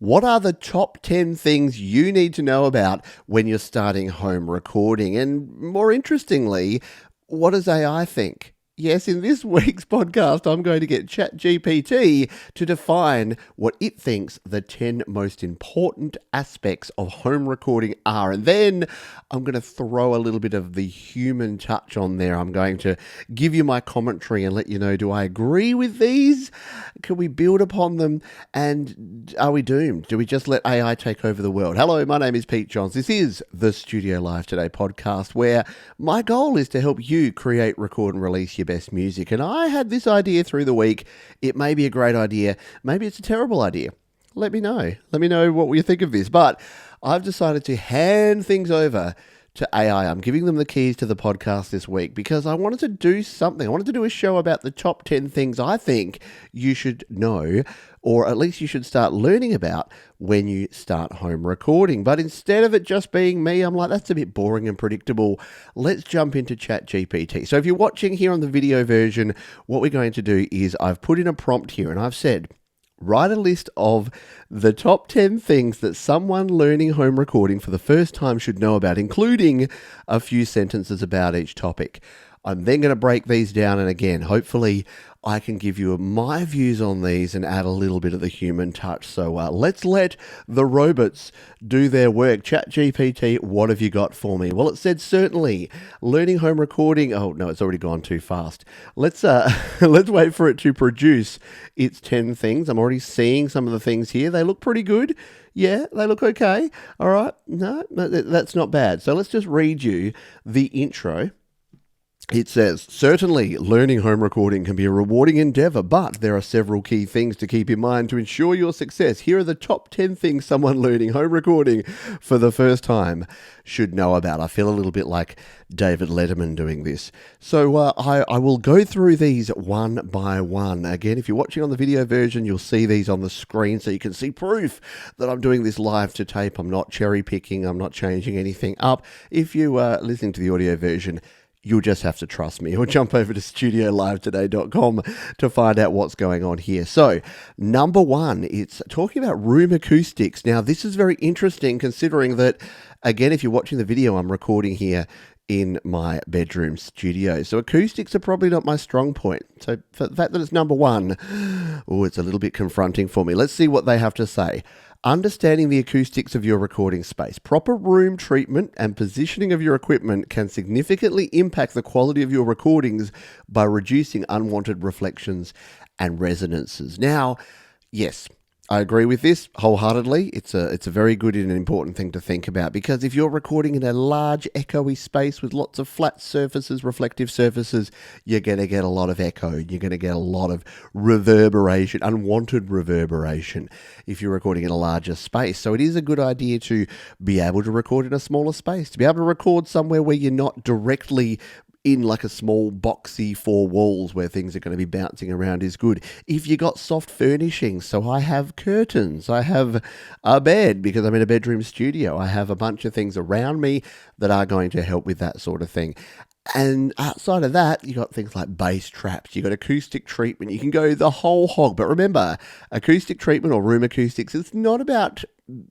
What are the top 10 things you need to know about when you're starting home recording? And more interestingly, what does AI think? Yes, in this week's podcast, I'm going to get ChatGPT to define what it thinks the 10 most important aspects of home recording are. And then I'm going to throw a little bit of the human touch on there. I'm going to give you my commentary and let you know, do I agree with these? Can we build upon them? And are we doomed? Do we just let AI take over the world? Hello, my name is Pete Johns. This is the Studio Live Today podcast, where my goal is to help you create, record, and release your best music. And I had this idea through the week. It may be a great idea. Maybe it's a terrible idea. Let me know. Let me know what you think of this. But I've decided to hand things over to AI. I'm giving them the keys to the podcast this week because I wanted to do something. I wanted to do a show about the top 10 things I think you should know, or at least you should start learning about when you start home recording. But instead of it just being me, I'm like, that's a bit boring and predictable. Let's jump into ChatGPT. So if you're watching here on the video version, what we're going to do is I've put in a prompt here and I've said, write a list of the top 10 things that someone learning home recording for the first time should know about, including a few sentences about each topic. I'm then going to break these down, and again, hopefully I can give you my views on these and add a little bit of the human touch. So let's let the robots do their work. ChatGPT, what have you got for me? Well, it said certainly learning home recording. Oh no, it's already gone too fast. Let's wait for it to produce its 10 things. I'm already seeing some of the things here. They look pretty good. Yeah, they look okay. All right. No, that's not bad. So let's just read you the intro. It says, certainly learning home recording can be a rewarding endeavor, but there are several key things to keep in mind to ensure your success. Here are the top 10 things someone learning home recording for the first time should know about. I feel a little bit like David Letterman doing this. So I will go through these one by one. Again, if you're watching on the video version, you'll see these on the screen so you can see proof that I'm doing this live to tape. I'm not cherry picking. I'm not changing anything up. If you are listening to the audio version, you'll just have to trust me or jump over to studiolivetoday.com to find out what's going on here. So, number one, it's talking about room acoustics. Now, this is very interesting considering that, again, if you're watching the video, I'm recording here in my bedroom studio. So acoustics are probably not my strong point. So for the fact that it's number one, it's a little bit confronting for me. Let's see what they have to say. Understanding the acoustics of your recording space. Proper room treatment and positioning of your equipment can significantly impact the quality of your recordings by reducing unwanted reflections and resonances. Now, yes, I agree with this wholeheartedly. It's a very good and important thing to think about, because if you're recording in a large echoey space with lots of flat surfaces, reflective surfaces, you're going to get a lot of echo. You're going to get a lot of reverberation, unwanted reverberation if you're recording in a larger space. So it is a good idea to be able to record in a smaller space, to be able to record somewhere where you're not directly in like a small boxy four walls where things are going to be bouncing around is good. If you got soft furnishings, so I have curtains, I have a bed because I'm in a bedroom studio, I have a bunch of things around me that are going to help with that sort of thing. And outside of that, you got things like bass traps, you got acoustic treatment, you can go the whole hog. But remember, acoustic treatment or room acoustics, it's not about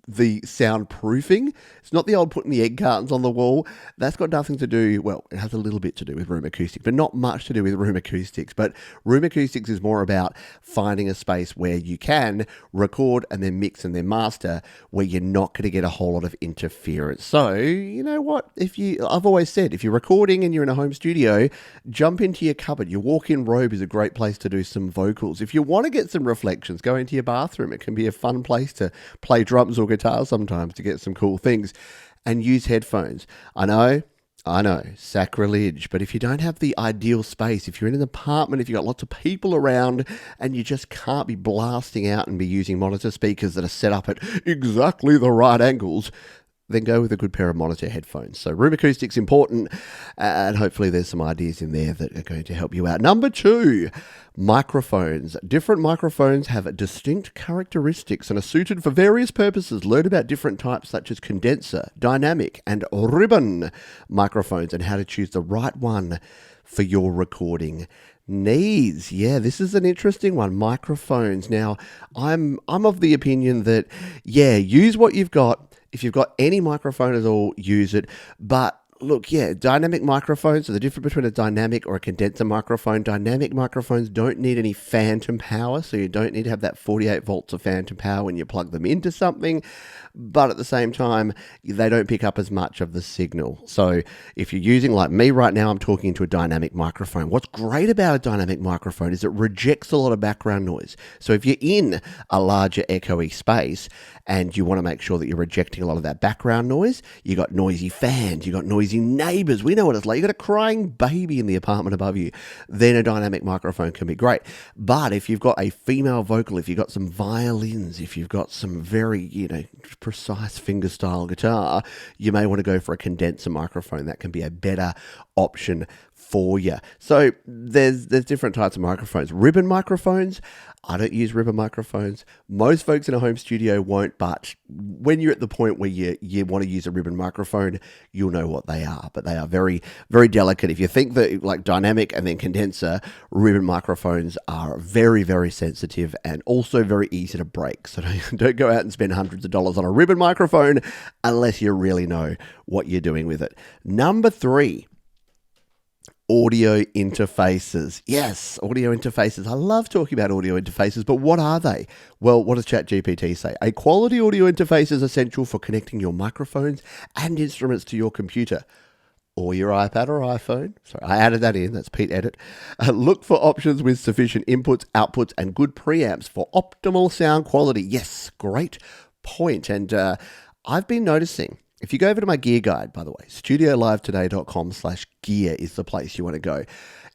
the soundproofing. It's not the old putting the egg cartons on the wall. That's got nothing to do, well, it has a little bit to do with room acoustics, but not much to do with room acoustics. But room acoustics is more about finding a space where you can record and then mix and then master, where you're not going to get a whole lot of interference. So, you know what? I've always said, if you're recording and you're in a home studio, jump into your cupboard. Your walk-in robe is a great place to do some vocals. If you want to get some reflections, go into your bathroom. It can be a fun place to play drums or guitar sometimes to get some cool things, and use headphones. I know, sacrilege, but if you don't have the ideal space, if you're in an apartment, if you've got lots of people around and you just can't be blasting out and be using monitor speakers that are set up at exactly the right angles, then go with a good pair of monitor headphones. So room acoustics important, and hopefully there's some ideas in there that are going to help you out. Number two, microphones. Different microphones have distinct characteristics and are suited for various purposes. Learn about different types such as condenser, dynamic, and ribbon microphones and how to choose the right one for your recording Needs, yeah, this is an interesting one. Microphones. Now, I'm of the opinion that yeah, use what you've got. If you've got any microphone at all, use it. But look, yeah, dynamic microphones. So the difference between a dynamic or a condenser microphone. Dynamic microphones don't need any phantom power, so you don't need to have that 48 volts of phantom power when you plug them into something. But at the same time, they don't pick up as much of the signal. So if you're using, like me right now, I'm talking into a dynamic microphone. What's great about a dynamic microphone is it rejects a lot of background noise. So if you're in a larger echoey space and you want to make sure that you're rejecting a lot of that background noise, you got noisy fans, you got noisy neighbors. We know what it's like. You got a crying baby in the apartment above you. Then a dynamic microphone can be great. But if you've got a female vocal, if you've got some violins, if you've got some very, precise fingerstyle guitar, you may want to go for a condenser microphone. That can be a better option for you. So there's different types of microphones. Ribbon microphones, I don't use ribbon microphones. Most folks in a home studio won't, but when you're at the point where you want to use a ribbon microphone, you'll know what they are. But they are very, very delicate. If you think that like dynamic and then condenser, ribbon microphones are very, very sensitive and also very easy to break. So don't go out and spend hundreds of dollars on a ribbon microphone unless you really know what you're doing with it. Number 3. Audio interfaces. Yes, audio interfaces. I love talking about audio interfaces, but what are they? Well, what does ChatGPT say? A quality audio interface is essential for connecting your microphones and instruments to your computer or your iPad or iPhone. Sorry, I added that in. That's Pete Edit. Look for options with sufficient inputs, outputs, and good preamps for optimal sound quality. Yes, great point. And I've been noticing, if you go over to my gear guide, by the way, studiolivetoday.com/gear is the place you want to go.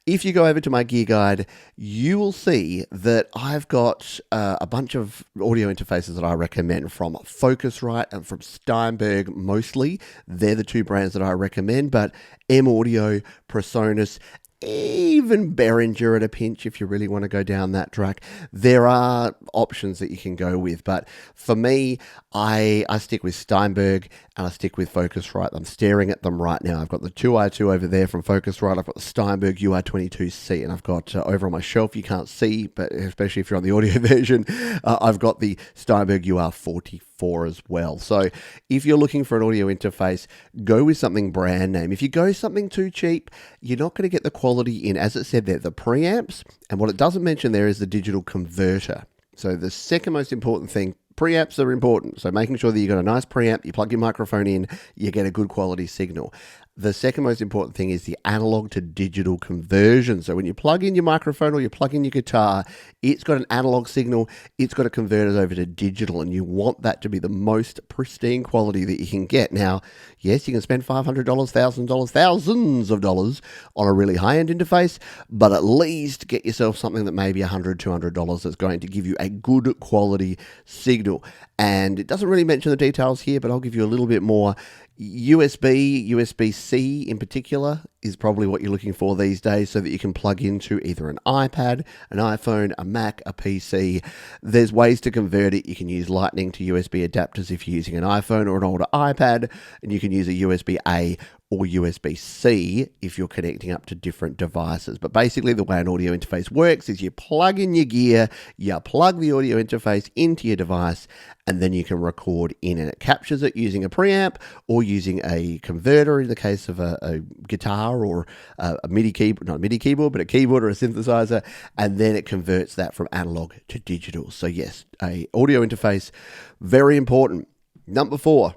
If you go over to my gear guide, you will see that I've got a bunch of audio interfaces that I recommend from Focusrite and from Steinberg mostly. They're the 2 brands that I recommend, but M Audio, Presonus, even Behringer at a pinch if you really want to go down that track. There are options that you can go with, but for me, I stick with Steinberg and I stick with Focusrite. I'm staring at them right now. I've got the 2i2 over there from Focusrite. I've got the Steinberg UR22C, and I've got over on my shelf, you can't see, but especially if you're on the audio version, I've got the Steinberg UR44 as well. So if you're looking for an audio interface, go with something brand name. If you go something too cheap, you're not going to get the quality in, as it said there, the preamps, and what it doesn't mention there is the digital converter. So the second most important thing, preamps are important. So making sure that you've got a nice preamp, you plug your microphone in, you get a good quality signal. The second most important thing is the analog to digital conversion. So when you plug in your microphone or you plug in your guitar, it's got an analog signal, it's got to convert it over to digital, and you want that to be the most pristine quality that you can get. Now, yes, you can spend $500, $1,000, thousands of dollars on a really high-end interface, but at least get yourself something that may be $100, $200 that's going to give you a good quality signal. And it doesn't really mention the details here, but I'll give you a little bit more. USB-C in particular is probably what you're looking for these days, so that you can plug into either an iPad, an iPhone, a Mac, a PC. There's ways to convert it. You can use Lightning to USB adapters if you're using an iPhone or an older iPad, and you can use a USB-A or USB-C if you're connecting up to different devices. But basically the way an audio interface works is you plug in your gear, you plug the audio interface into your device, and then you can record in, and it captures it using a preamp or using a converter in the case of a guitar or a MIDI keyboard, not a MIDI keyboard, but a keyboard or a synthesizer, and then it converts that from analog to digital. So yes, a audio interface, very important. Number 4.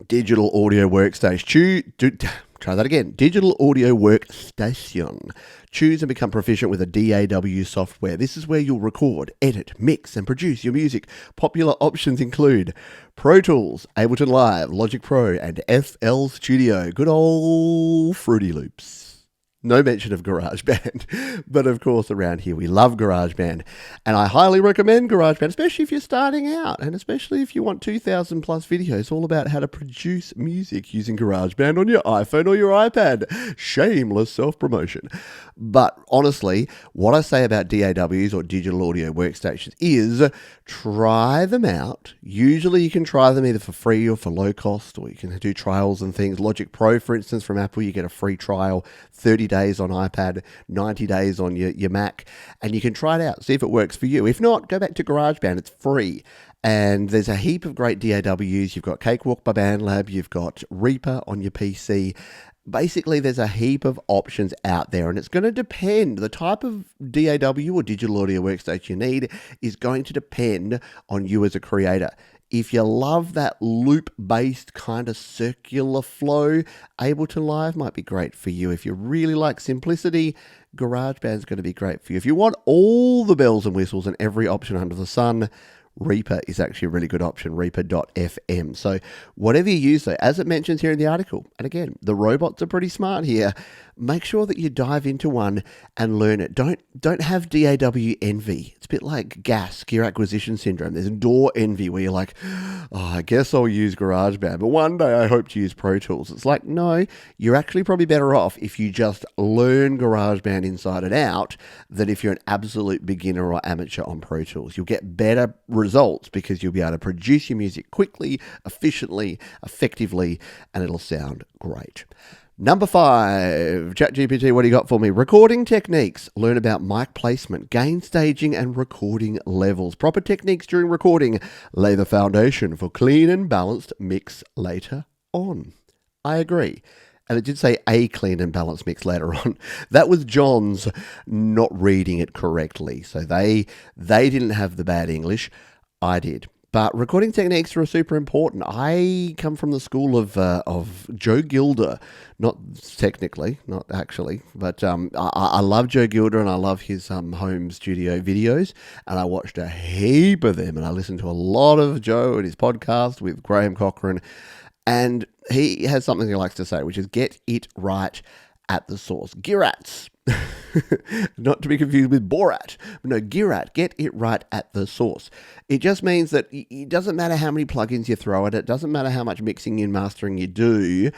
Digital audio workstation. Try that again. Digital audio workstation. Choose and become proficient with a DAW software. This is where you'll record, edit, mix, and produce your music. Popular options include Pro Tools, Ableton Live, Logic Pro, and FL Studio. Good old Fruity Loops. No mention of GarageBand, but of course around here we love GarageBand, and I highly recommend GarageBand, especially if you're starting out, and especially if you want 2,000 plus videos all about how to produce music using GarageBand on your iPhone or your iPad. Shameless self-promotion. But honestly, what I say about DAWs or digital audio workstations is try them out. Usually you can try them either for free or for low cost, or you can do trials and things. Logic Pro, for instance, from Apple, you get a free trial, 30 days on iPad, 90 days on your Mac, and you can try it out, see if it works for you. If not, go back to GarageBand. It's free. And there's a heap of great DAWs. You've got Cakewalk by BandLab. You've got Reaper on your PC. Basically, there's a heap of options out there, and it's going to depend. The type of DAW or digital audio workstation you need is going to depend on you as a creator. If you love that loop-based kind of circular flow, Ableton Live might be great for you. If you really like simplicity, GarageBand's going to be great for you. If you want all the bells and whistles and every option under the sun, Reaper is actually a really good option, reaper.fm. So whatever you use, though, as it mentions here in the article, and again, the robots are pretty smart here, make sure that you dive into one and learn it. Don't have DAW envy. It's a bit like GAS, gear acquisition syndrome. There's DAW envy where you're like, oh, I guess I'll use GarageBand, but one day I hope to use Pro Tools. It's like, no, you're actually probably better off if you just learn GarageBand inside and out than if you're an absolute beginner or amateur on Pro Tools. You'll get better results because you'll be able to produce your music quickly, efficiently, effectively, and it'll sound great. Number 5, ChatGPT, what do you got for me? Recording techniques. Learn about mic placement, gain staging, and recording levels. Proper techniques during recording lay the foundation for clean and balanced mix later on. I agree. And it did say a clean and balanced mix later on. That was John's not reading it correctly. So they didn't have the bad English. I did. But recording techniques are super important. I come from the school of Joe Gilder, not technically, not actually, but I love Joe Gilder and I love his home studio videos, and I watched a heap of them, and I listened to a lot of Joe and his podcast with Graham Cochran, and he has something he likes to say, which is get it right at the source. Girats. Not to be confused with Borat. No, Girat, get it right at the source. It just means that it doesn't matter how many plugins you throw at it. It doesn't matter how much mixing and mastering you do.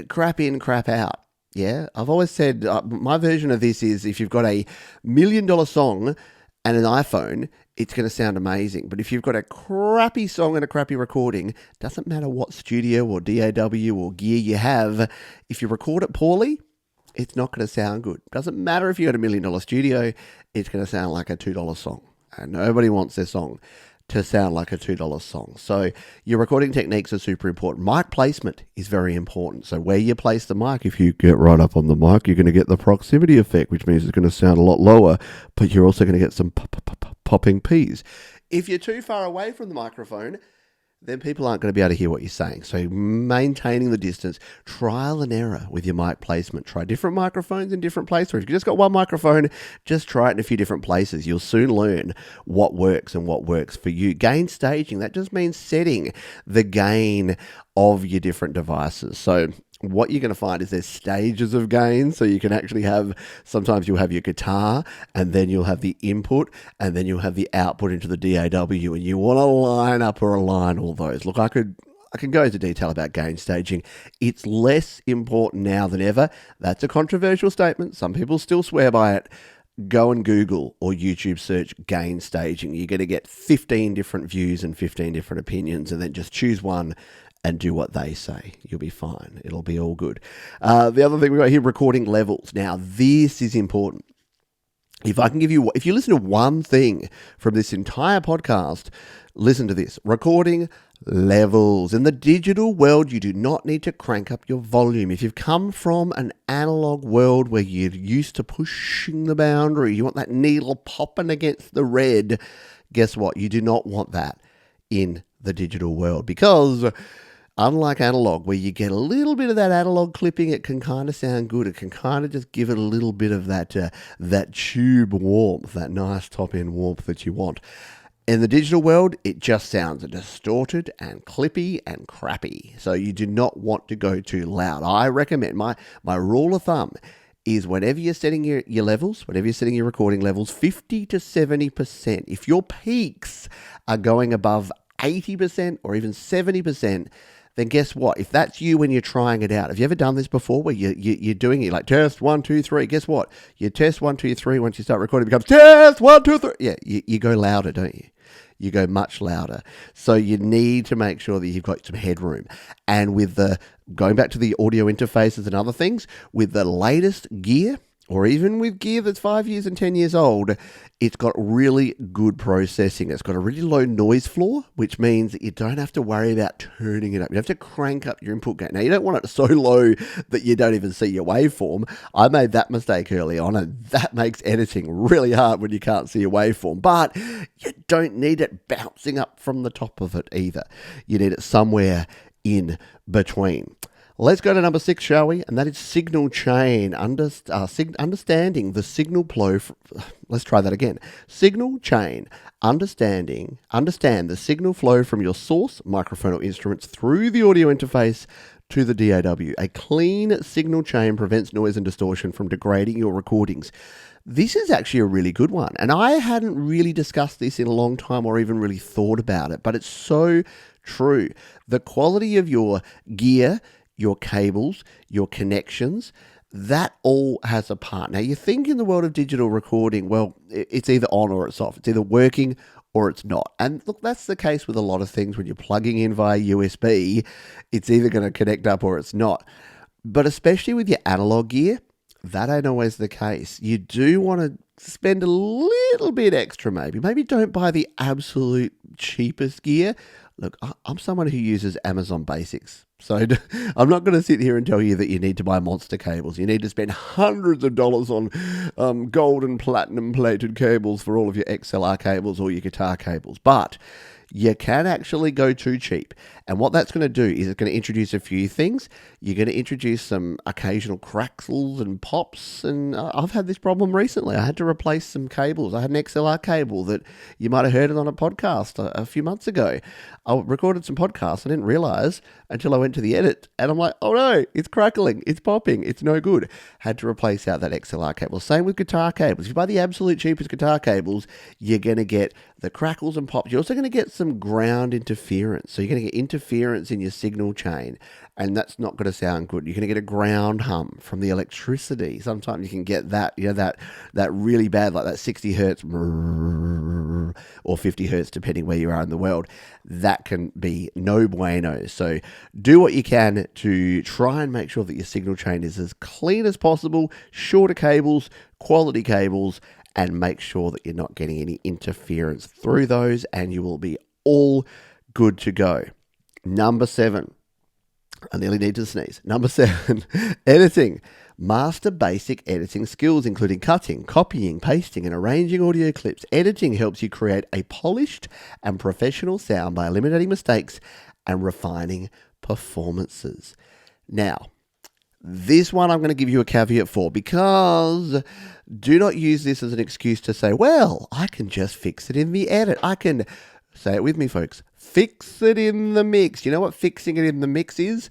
Crap in, crap out. Yeah, I've always said my version of this is if you've got $1 million song and an iPhone, it's going to sound amazing. But if you've got a crappy song and a crappy recording, doesn't matter what studio or DAW or gear you have, if you record it poorly, it's not going to sound good. Doesn't matter if you got $1 million studio, it's going to sound like a $2 song. And nobody wants their song to sound like a $2 song. So your recording techniques are super important. Mic placement is very important. So where you place the mic, if you get right up on the mic, you're going to get the proximity effect, which means it's going to sound a lot lower, but you're also going to get some popping P's. If you're too far away from the microphone, then people aren't going to be able to hear what you're saying. So maintaining the distance, trial and error with your mic placement. Try different microphones in different places. Or if you've just got one microphone, just try it in a few different places. You'll soon learn what works and what works for you. Gain staging, that just means setting the gain of your different devices. So what you're going to find is there's stages of gain. So you can actually have, sometimes you'll have your guitar and then you'll have the input and then you'll have the output into the DAW, and you want to line up or align all those. Look, I can go into detail about gain staging. It's less important now than ever. That's a controversial statement. Some people still swear by it. Go and Google or YouTube search gain staging. You're going to get 15 different views and 15 different opinions, and then just choose one and do what they say. You'll be fine. It'll be all good. The other thing we've got here, recording levels. Now, this is important. If you listen to one thing from this entire podcast, listen to this. Recording levels. In the digital world, you do not need to crank up your volume. If you've come from an analog world where you're used to pushing the boundary, you want that needle popping against the red, guess what? You do not want that in the digital world, because unlike analog, where you get a little bit of that analog clipping, it can kind of sound good. It can kind of just give it a little bit of that tube warmth, that nice top-end warmth that you want. In the digital world, it just sounds distorted and clippy and crappy. So you do not want to go too loud. I recommend, my rule of thumb is whenever you're setting your levels, whenever you're setting your recording levels, 50 to 70%. If your peaks are going above 80% or even 70%, then guess what? If that's you when you're trying it out, have you ever done this before where you're doing it like test 1, 2, 3? Guess what? You test 1, 2, 3. Once you start recording, it becomes test 1, 2, 3. Yeah, you go louder, don't you? you go much louder. So you need to make sure that you've got some headroom. And with going back to the audio interfaces and other things, with the latest gear, or even with gear that's 5 years and 10 years old, it's got really good processing. It's got a really low noise floor, which means that you don't have to worry about turning it up. You have to crank up your input gain. Now, you don't want it so low that you don't even see your waveform. I made that mistake early on, and that makes editing really hard when you can't see your waveform. But you don't need it bouncing up from the top of it either. You need it somewhere in between. Let's go to number 6, shall we? And that is signal chain. Understanding the signal flow. Let's try that again. Signal chain. Understand the signal flow from your source microphone or instruments through the audio interface to the DAW. A clean signal chain prevents noise and distortion from degrading your recordings. This is actually a really good one. And I hadn't really discussed this in a long time or even really thought about it, but it's so true. The quality of your gear, your cables, your connections, that all has a part. Now, you think in the world of digital recording, well, it's either on or it's off. It's either working or it's not. And look, that's the case with a lot of things. When you're plugging in via USB, it's either going to connect up or it's not. But especially with your analog gear, that ain't always the case. You do want to spend a little bit extra maybe. Maybe don't buy the absolute cheapest gear. Look, I'm someone who uses Amazon Basics. So I'm not going to sit here and tell you that you need to buy monster cables. You need to spend hundreds of dollars on gold and platinum plated cables for all of your XLR cables or your guitar cables. But you can actually go too cheap. And what that's going to do is it's going to introduce a few things. You're going to introduce some occasional crackles and pops. And I've had this problem recently. I had to replace some cables. I had an XLR cable that you might have heard it on a podcast a few months ago. I recorded some podcasts. I didn't realize until I went to the edit. And I'm like, oh no, it's crackling. It's popping. It's no good. Had to replace out that XLR cable. Same with guitar cables. If you buy the absolute cheapest guitar cables, you're going to get the crackles and pops. You're also going to get some ground interference. So you're going to get interference in your signal chain, and that's not going to sound good. You're going to get a ground hum from the electricity. Sometimes you can get that, that really bad, like that 60 hertz or 50 hertz, depending where you are in the world. That can be no bueno. So do what you can to try and make sure that your signal chain is as clean as possible, shorter cables, quality cables, and make sure that you're not getting any interference through those, and you will be all good to go. Number 7. I nearly need to sneeze. Number 7, editing. Master basic editing skills, including cutting, copying, pasting, and arranging audio clips. Editing helps you create a polished and professional sound by eliminating mistakes and refining performances. Now, this one I'm going to give you a caveat for, because do not use this as an excuse to say, well, I can just fix it in the edit. I can, say it with me, folks, fix it in the mix. You know what fixing it in the mix is?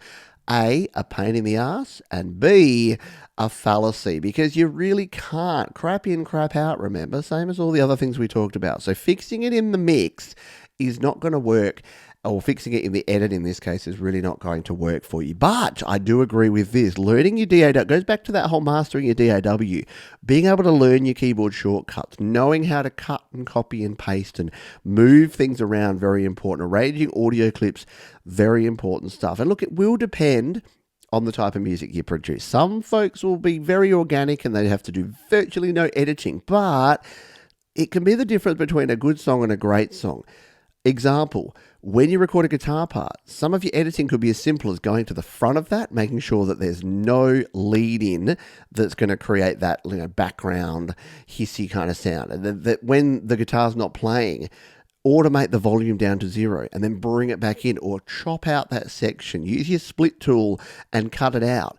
A pain in the ass, and B, a fallacy, because you really can't crap in, crap out, remember, same as all the other things we talked about. So fixing it in the mix is not going to work, or fixing it in the edit in this case is really not going to work for you. But I do agree with this. Learning your DAW goes back to that whole mastering your DAW. Being able to learn your keyboard shortcuts, knowing how to cut and copy and paste and move things around, very important. Arranging audio clips, very important stuff. And look, it will depend on the type of music you produce. Some folks will be very organic and they have to do virtually no editing, but it can be the difference between a good song and a great song. Example, when you record a guitar part, some of your editing could be as simple as going to the front of that, making sure that there's no lead in that's going to create that background hissy kind of sound. And that when the guitar's not playing, automate the volume down to 0 and then bring it back in, or chop out that section. Use your split tool and cut it out,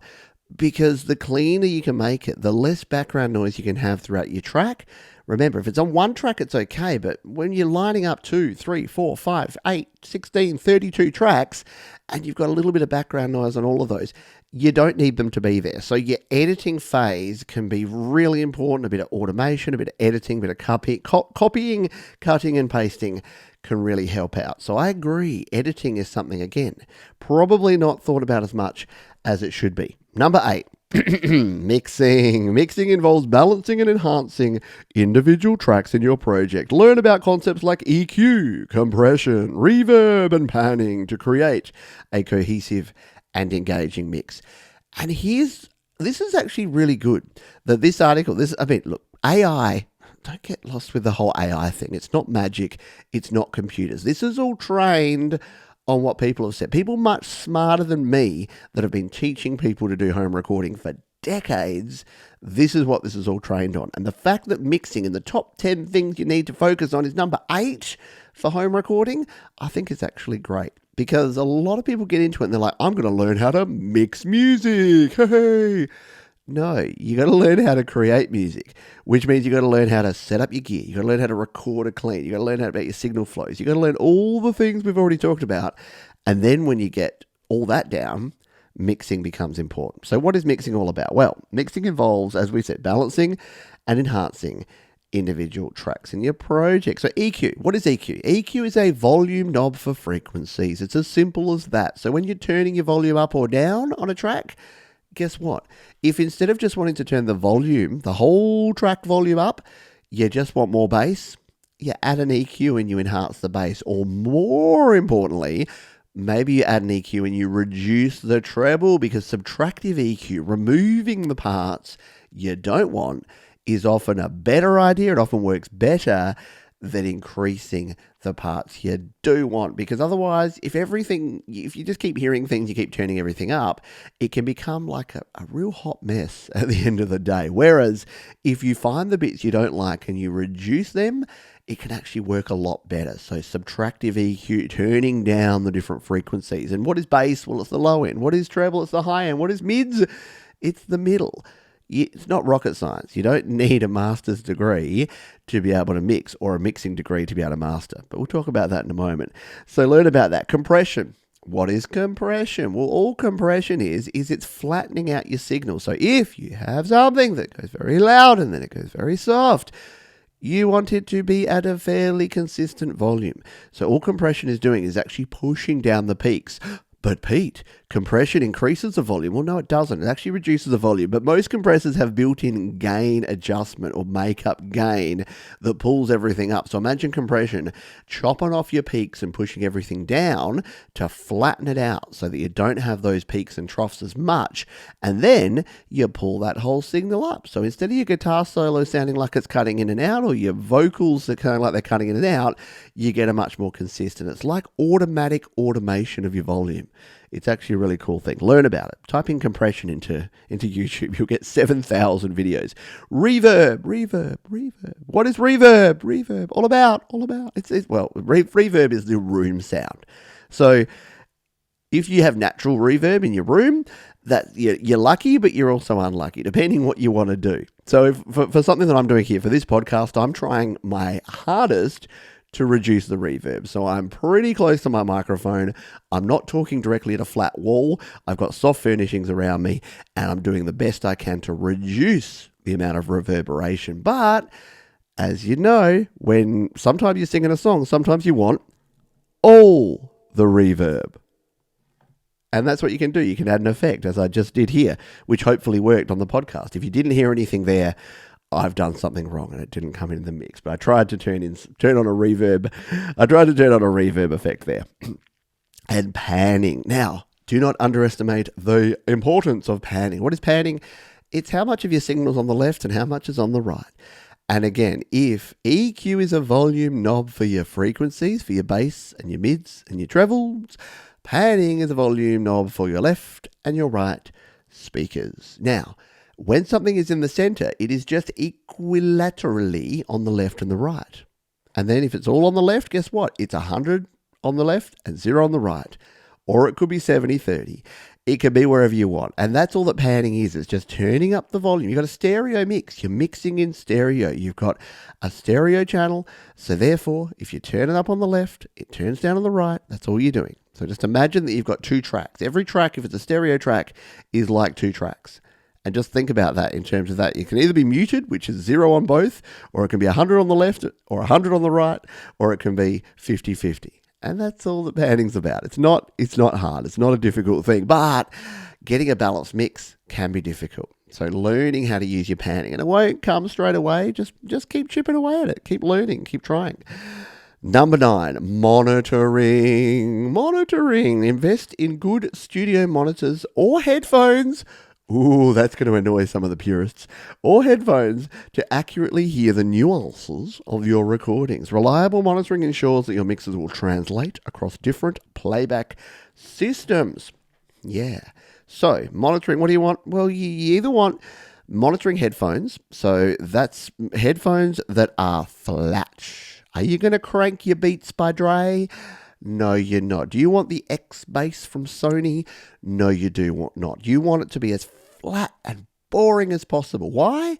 because the cleaner you can make it, the less background noise you can have throughout your track. Remember, if it's on one track, it's okay, but when you're lining up 2, 3, 4, 5, 8, 16, 32 tracks, and you've got a little bit of background noise on all of those, you don't need them to be there. So your editing phase can be really important. A bit of automation, a bit of editing, a bit of copying, cutting, and pasting can really help out. So I agree, editing is something, again, probably not thought about as much as it should be. Number 8. Mixing. Mixing involves balancing and enhancing individual tracks in your project. Learn about concepts like EQ, compression, reverb, and panning to create a cohesive and engaging mix. And this is actually really good. That this article, look, AI, don't get lost with the whole AI thing. It's not magic. It's not computers. This is all trained on what people have said. People much smarter than me that have been teaching people to do home recording for decades. This is what this is all trained on. And the fact that mixing in the top 10 things you need to focus on is number 8 for home recording, I think is actually great. Because a lot of people get into it and they're like, I'm going to learn how to mix music. Hey. No, you got to learn how to create music, which means you got to learn how to set up your gear. You got to learn how to record a clean. You got to learn how about your signal flows. You got to learn all the things we've already talked about. And then when you get all that down, mixing becomes important. So what is mixing all about? Well, mixing involves, as we said, balancing and enhancing individual tracks in your project. So EQ, what is EQ? EQ is a volume knob for frequencies. It's as simple as that. So when you're turning your volume up or down on a track, guess what? If instead of just wanting to turn the volume, the whole track volume up, you just want more bass, you add an EQ and you enhance the bass. Or more importantly, maybe you add an EQ and you reduce the treble, because subtractive EQ, removing the parts you don't want, is often a better idea. It often works better than increasing the parts you do want, because otherwise, if you just keep hearing things, you keep turning everything up, it can become like a real hot mess at the end of the day. Whereas if you find the bits you don't like and you reduce them, it can actually work a lot better. So subtractive EQ, turning down the different frequencies. And what is bass? Well, it's the low end. What is treble? It's the high end. What is mids? It's the middle. It's not rocket science. You don't need a master's degree to be able to mix, or a mixing degree to be able to master. But we'll talk about that in a moment. So learn about that. Compression. What is compression? Well, all compression is it's flattening out your signal. So if you have something that goes very loud and then it goes very soft, you want it to be at a fairly consistent volume. So all compression is doing is actually pushing down the peaks. But Pete, compression increases the volume. Well, no, it doesn't. It actually reduces the volume. But most compressors have built-in gain adjustment or makeup gain that pulls everything up. So imagine compression chopping off your peaks and pushing everything down to flatten it out so that you don't have those peaks and troughs as much. And then you pull that whole signal up. So instead of your guitar solo sounding like it's cutting in and out, or your vocals that kind of like they're cutting in and out, you get a much more consistent. It's like automatic automation of your volume. It's actually a really cool thing. Learn about it. Type in compression into YouTube. You'll get 7,000 videos. Reverb. What is reverb? Reverb. All about. Reverb is the room sound. So if you have natural reverb in your room, that you're lucky, but you're also unlucky, depending what you want to do. So for something that I'm doing here for this podcast, I'm trying my hardest to reduce the reverb. So I'm pretty close to my microphone. I'm not talking directly at a flat wall. I've got soft furnishings around me, and I'm doing the best I can to reduce the amount of reverberation. But as you know, when sometimes you're singing a song, sometimes you want all the reverb. And that's what you can do. You can add an effect, as I just did here, which hopefully worked on the podcast. If you didn't hear anything there, I've done something wrong and it didn't come in the mix. But I tried to turn on a reverb. I tried to turn on a reverb effect there. And panning. Now, do not underestimate the importance of panning. What is panning? It's how much of your signal's on the left and how much is on the right. And again, if EQ is a volume knob for your frequencies, for your bass and your mids and your trebles, panning is a volume knob for your left and your right speakers. Now, when something is in the center, it is just equilaterally on the left and the right. And then if it's all on the left, guess what? It's 100 on the left and 0 on the right. Or it could be 70-30. It can be wherever you want. And that's all that panning is. It's just turning up the volume. You've got a stereo mix. You're mixing in stereo. You've got a stereo channel. So therefore, if you turn it up on the left, it turns down on the right. That's all you're doing. So just imagine that you've got 2 tracks. Every track, if it's a stereo track, is like 2 tracks. And just think about that in terms of that. It can either be muted, which is 0 on both, or it can be 100 on the left, or 100 on the right, or it can be 50-50. And that's all that panning's about. It's not hard. It's not a difficult thing. But getting a balanced mix can be difficult. So learning how to use your panning, and it won't come straight away. Just keep chipping away at it. Keep learning. Keep trying. Number 9, monitoring. Monitoring. Invest in good studio monitors or headphones. Ooh, that's going to annoy some of the purists. Or headphones to accurately hear the nuances of your recordings. Reliable monitoring ensures that your mixes will translate across different playback systems. Yeah. So, monitoring, what do you want? Well, you either want monitoring headphones. So, that's headphones that are flat. Are you going to crank your Beats by Dre? No, you're not. Do you want the X bass from Sony? No, you do not. You want it to be as flat and boring as possible. Why?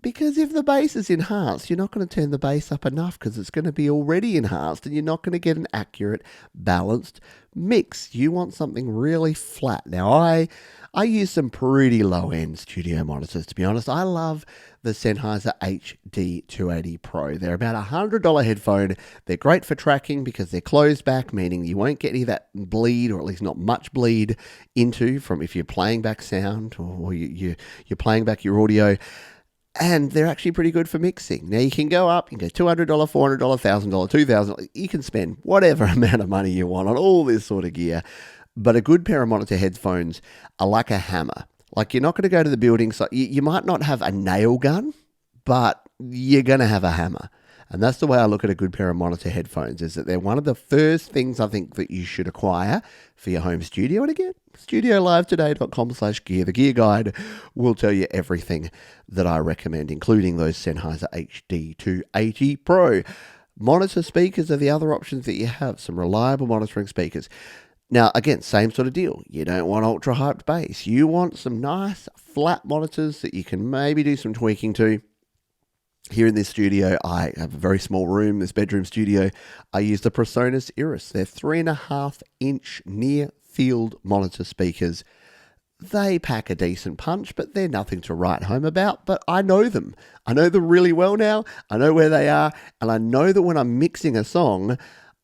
Because if the bass is enhanced, you're not going to turn the bass up enough because it's going to be already enhanced and you're not going to get an accurate, balanced mix. You want something really flat. Now, I use some pretty low-end studio monitors, to be honest. I love the Sennheiser HD280 Pro. They're about a $100 headphone. They're great for tracking because they're closed back, meaning you won't get any of that bleed, or at least not much bleed into from if you're playing back sound or you're playing back your audio. And they're actually pretty good for mixing. Now, you can go up, you can go $200, $400, $1,000, $2,000. You can spend whatever amount of money you want on all this sort of gear. But a good pair of monitor headphones are like a hammer. Like, you're not going to go to the building site. You might not have a nail gun, but you're going to have a hammer. And that's the way I look at a good pair of monitor headphones, is that they're one of the first things I think that you should acquire for your home studio. And again, studiolivetoday.com/gear. The gear guide will tell you everything that I recommend, including those Sennheiser HD280 Pro. Monitor speakers are the other options that you have, some reliable monitoring speakers. Now, again, same sort of deal. You don't want ultra hyped bass. You want some nice flat monitors that you can maybe do some tweaking to. Here in this studio, I have a very small room, this bedroom studio. I use the PreSonus Iris. They're 3.5-inch near-field monitor speakers. They pack a decent punch, but they're nothing to write home about. But I know them. I know them really well now. I know where they are. And I know that when I'm mixing a song,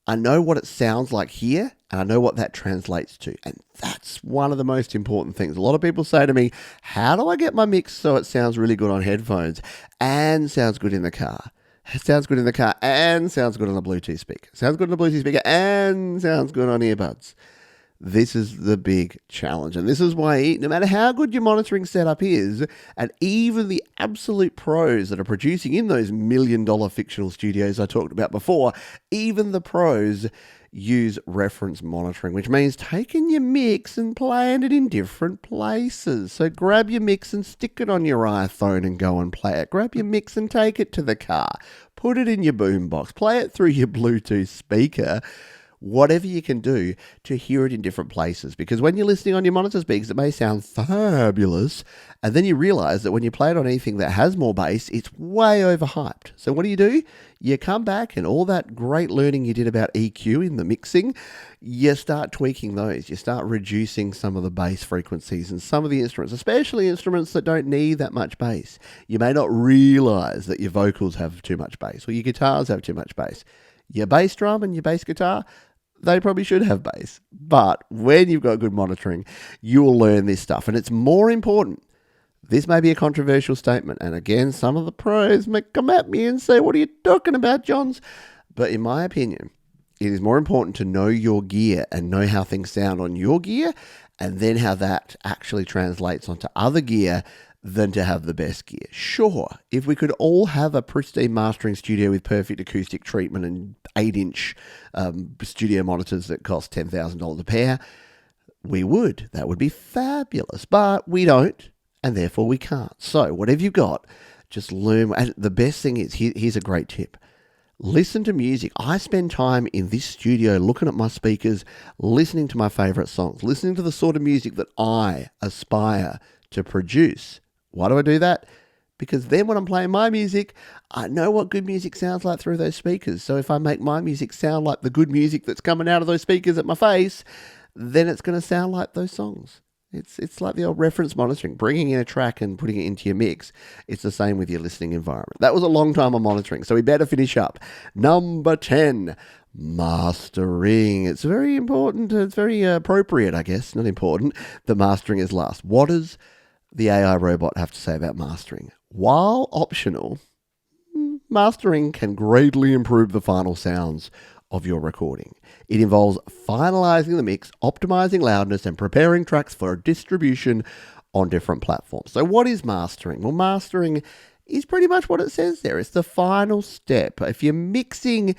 I know what it sounds like here, and I know what that translates to. And that's one of the most important things. A lot of people say to me, how do I get my mix so it sounds really good on headphones and sounds good in the car? It sounds good in the car and sounds good on a Bluetooth speaker. Sounds good on a Bluetooth speaker and sounds good on earbuds. This is the big challenge. And this is why no matter how good your monitoring setup is, and even the absolute pros that are producing in those $1 million fictional studios I talked about before, even the pros use reference monitoring, which means taking your mix and playing it in different places. So grab your mix and stick it on your iPhone and go and play it. Grab your mix and take it to the car. Put it in your boombox. Play it through your Bluetooth speaker. Whatever you can do to hear it in different places. Because when you're listening on your monitor speakers, it may sound fabulous. And then you realize that when you play it on anything that has more bass, it's way overhyped. So what do? You come back and all that great learning you did about EQ in the mixing, you start tweaking those. You start reducing some of the bass frequencies and some of the instruments, especially instruments that don't need that much bass. You may not realize that your vocals have too much bass or your guitars have too much bass. Your bass drum and your bass guitar, they probably should have bass. But when you've got good monitoring, you will learn this stuff. And it's more important. This may be a controversial statement. And again, some of the pros may come at me and say, what are you talking about, Johns? But in my opinion, it is more important to know your gear and know how things sound on your gear, and then how that actually translates onto other gear, than to have the best gear. Sure, if we could all have a pristine mastering studio with perfect acoustic treatment and 8-inch studio monitors that cost $10,000 a pair, we would. That would be fabulous. But we don't, and therefore we can't. So whatever you've got, just learn. And the best thing is, here's a great tip. Listen to music. I spend time in this studio looking at my speakers, listening to my favorite songs, listening to the sort of music that I aspire to produce. Why do I do that? Because then when I'm playing my music, I know what good music sounds like through those speakers. So if I make my music sound like the good music that's coming out of those speakers at my face, then it's going to sound like those songs. It's like the old reference monitoring, bringing in a track and putting it into your mix. It's the same with your listening environment. That was a long time of monitoring, so we better finish up. Number 10, mastering. It's very important. It's very appropriate, I guess. Not important. The mastering is last. What does the AI robot have to say about mastering? While optional, mastering can greatly improve the final sounds of your recording. It involves finalizing the mix, optimizing loudness, and preparing tracks for distribution on different platforms. So what is mastering? Well, mastering is pretty much what it says there. It's the final step. If your mixing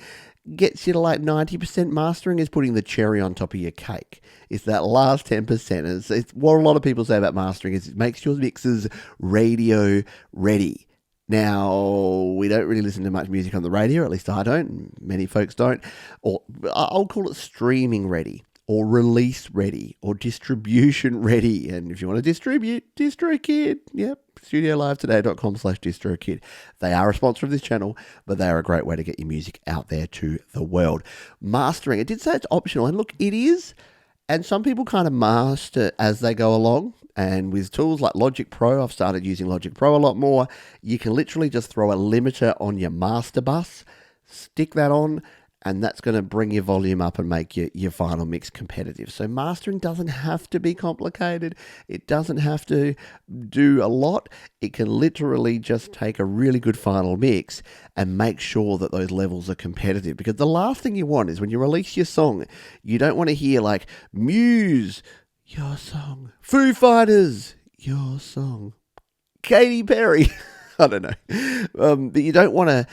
gets you to like 90%, mastering is putting the cherry on top of your cake. It's that last 10%. It's what a lot of people say about mastering is it makes your mixes radio ready. Now, we don't really listen to much music on the radio, at least I don't, many folks don't, or I'll call it streaming ready, or release ready, or distribution ready. And if you want to distribute, DistroKid, yep, studiolivetoday.com/DistroKid. They are a sponsor of this channel, but they are a great way to get your music out there to the world. Mastering, it did say it's optional, and look, it is, and some people kind of master as they go along. And with tools like Logic Pro, I've started using Logic Pro a lot more. You can literally just throw a limiter on your master bus, stick that on, and that's going to bring your volume up and make your final mix competitive. So mastering doesn't have to be complicated. It doesn't have to do a lot. It can literally just take a really good final mix and make sure that those levels are competitive. Because the last thing you want is when you release your song, you don't want to hear like Muse, your song, Foo Fighters, your song, Katy Perry. I don't know. But you don't want to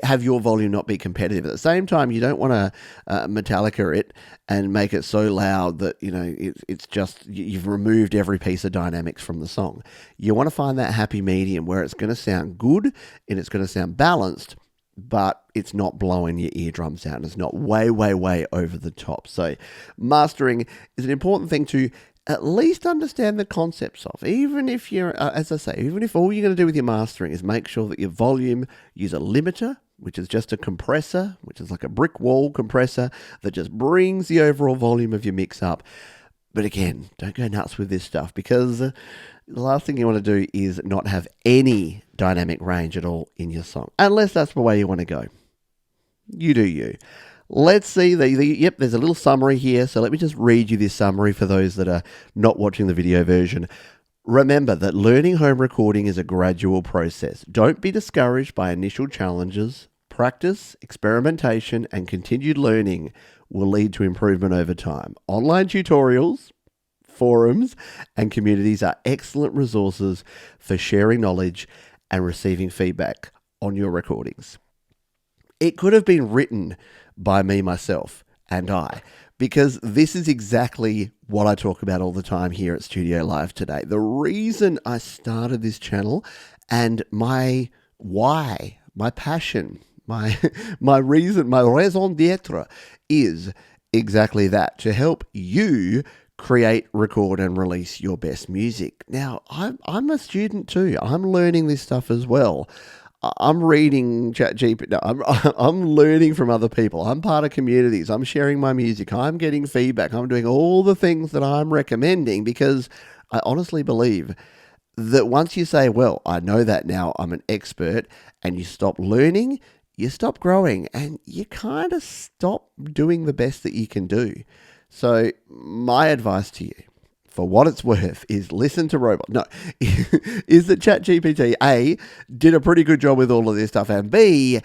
have your volume not be competitive. At the same time, you don't want to Metallica it and make it so loud that, you know, it's just, you've removed every piece of dynamics from the song. You want to find that happy medium where it's going to sound good and it's going to sound balanced, but it's not blowing your eardrums out and it's not way, way, way over the top. So mastering is an important thing to at least understand the concepts of. Even if you're, as I say, even if all you're going to do with your mastering is make sure that your volume, use a limiter, which is just a compressor, which is like a brick wall compressor that just brings the overall volume of your mix up. But again, don't go nuts with this stuff because the last thing you want to do is not have any dynamic range at all in your song, unless that's the way you want to go. You do you. Let's see, yep, there's a little summary here, so let me just read you this summary for those that are not watching the video version. Remember that learning home recording is a gradual process. Don't be discouraged by initial challenges. Practice, experimentation, and continued learning will lead to improvement over time. Online tutorials, forums, and communities are excellent resources for sharing knowledge and receiving feedback on your recordings. It could have been written by me, myself, and I, because this is exactly what I talk about all the time here at Studio Live Today. The reason I started this channel and my why, my passion, my reason, my raison d'etre is exactly that, to help you create, record, and release your best music. Now, I'm a student too. I'm learning this stuff as well. I'm reading ChatGPT. No, I'm learning from other people. I'm part of communities. I'm sharing my music. I'm getting feedback. I'm doing all the things that I'm recommending because I honestly believe that once you say, well, I know that now, I'm an expert, and you stop learning, you stop growing, and you kind of stop doing the best that you can do. So my advice to you, for what it's worth, is listen to robots. No, is that ChatGPT, A, did a pretty good job with all of this stuff, and B,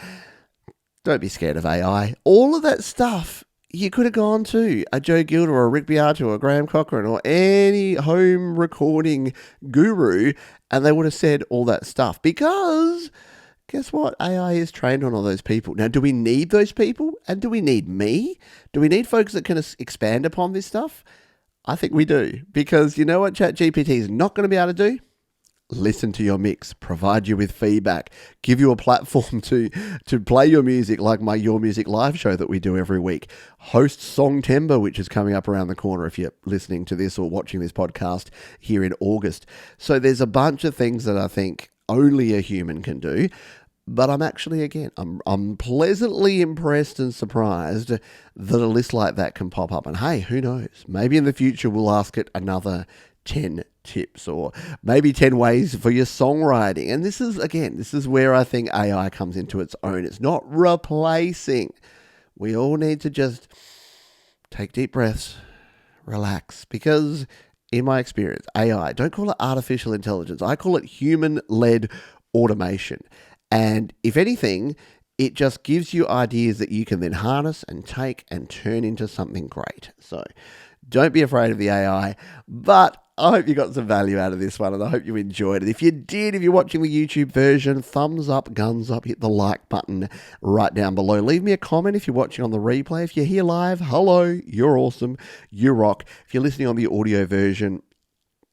don't be scared of AI. All of that stuff, you could have gone to a Joe Gilder or a Rick Beato or a Graham Cochran or any home recording guru, and they would have said all that stuff because guess what? AI is trained on all those people. Now, do we need those people? And do we need me? Do we need folks that can expand upon this stuff? I think we do, because you know what ChatGPT is not going to be able to do? Listen to your mix, provide you with feedback, give you a platform to play your music like my Your Music Live show that we do every week, host Songtember, which is coming up around the corner if you're listening to this or watching this podcast here in August. So there's a bunch of things that I think only a human can do. But I'm actually, again, I'm pleasantly impressed and surprised that a list like that can pop up. And hey, who knows? Maybe in the future we'll ask it another 10 tips or maybe 10 ways for your songwriting. And this is where I think AI comes into its own. It's not replacing. We all need to just take deep breaths, relax, because in my experience, AI, don't call it artificial intelligence. I call it human-led automation. And if anything, it just gives you ideas that you can then harness and take and turn into something great. So don't be afraid of the AI, but I hope you got some value out of this one, and I hope you enjoyed it. If you did, if you're watching the YouTube version, thumbs up, guns up, hit the like button right down below. Leave me a comment if you're watching on the replay. If you're here live, hello, you're awesome, you rock. If you're listening on the audio version,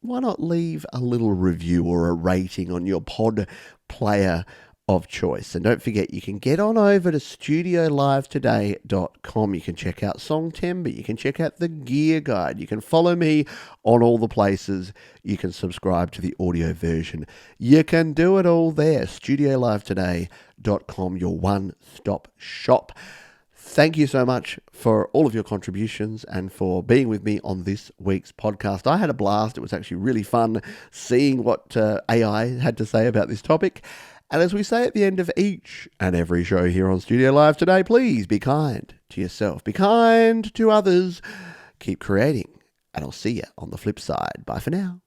why not leave a little review or a rating on your pod player of choice? And don't forget, you can get on over to studiolivetoday.com. You can check out Song Timber. You can check out the gear guide. You can follow me on all the places. You can subscribe to the audio version. You can do it all there. studiolivetoday.com, your one-stop shop. Thank you so much for all of your contributions and for being with me on this week's podcast. I had a blast. It was actually really fun seeing what AI had to say about this topic. And as we say at the end of each and every show here on Studio Live Today, please be kind to yourself, be kind to others, keep creating, and I'll see you on the flip side. Bye for now.